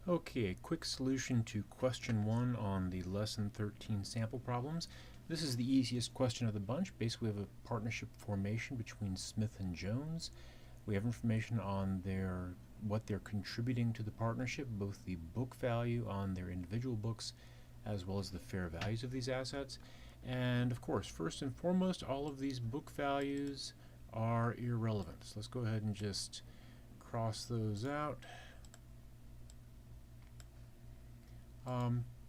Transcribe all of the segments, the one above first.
Okay, a quick solution to question 1 on the lesson 13 sample problems. This is the easiest question of the bunch. Basically, we have a partnership formation between Smith and Jones. We have information on what they're contributing to the partnership, both the book value on their individual books as well as the fair values of these assets. And of course, first and foremost, all of these book values are irrelevant. So let's go ahead and just cross those out.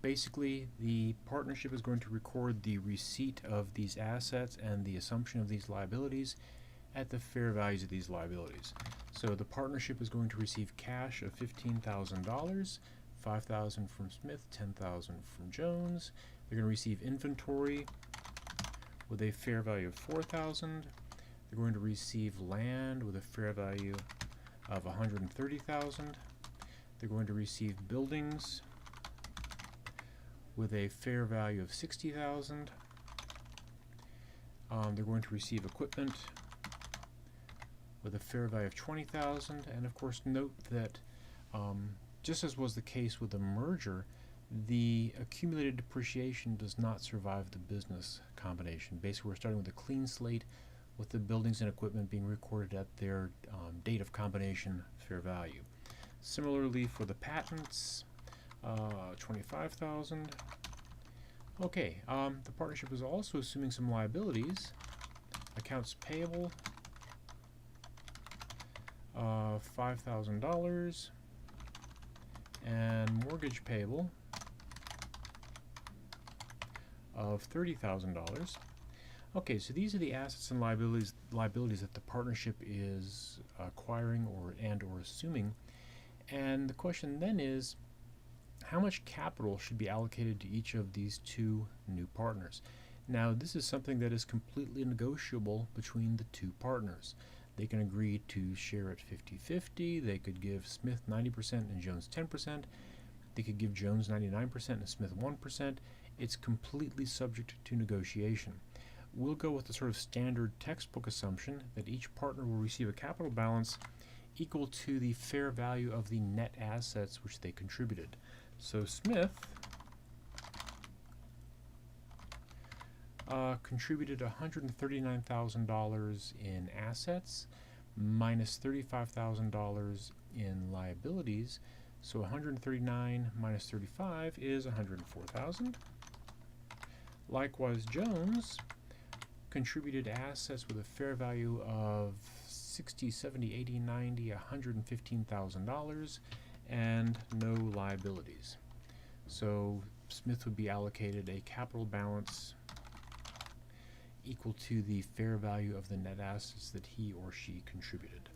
Basically, the partnership is going to record the receipt of these assets and the assumption of these liabilities at the fair values of these liabilities. So the partnership is going to receive cash of $15,000, $5,000 from Smith, $10,000 from Jones. They're going to receive inventory with a fair value of $4,000. They're going to receive land with a fair value of $130,000. They're going to receive buildings with a fair value of $60,000. They're going to receive equipment with a fair value of $20,000, and of course note that just as was the case with the merger, the accumulated depreciation does not survive the business combination. Basically, we're starting with a clean slate with the buildings and equipment being recorded at their date of combination fair value. Similarly for the patents, 25,000. Okay, the partnership is also assuming some liabilities. Accounts payable, $5,000, and mortgage payable of $30,000. Okay, so these are the assets and liabilities that the partnership is acquiring or assuming. And the question then is, how much capital should be allocated to each of these two new partners? Now, this is something that is completely negotiable between the two partners. They can agree to share it 50-50. They could give Smith 90% and Jones 10%. They could give Jones 99% and Smith 1%. It's completely subject to negotiation. We'll go with the sort of standard textbook assumption that each partner will receive a capital balance equal to the fair value of the net assets which they contributed. So Smith contributed $139,000 in assets minus $35,000 in liabilities. So 139 minus 35 is 104,000. Likewise, Jones contributed assets with a fair value of 60, 70, 80, 90, $115,000 and no liabilities. So Smith would be allocated a capital balance equal to the fair value of the net assets that he or she contributed.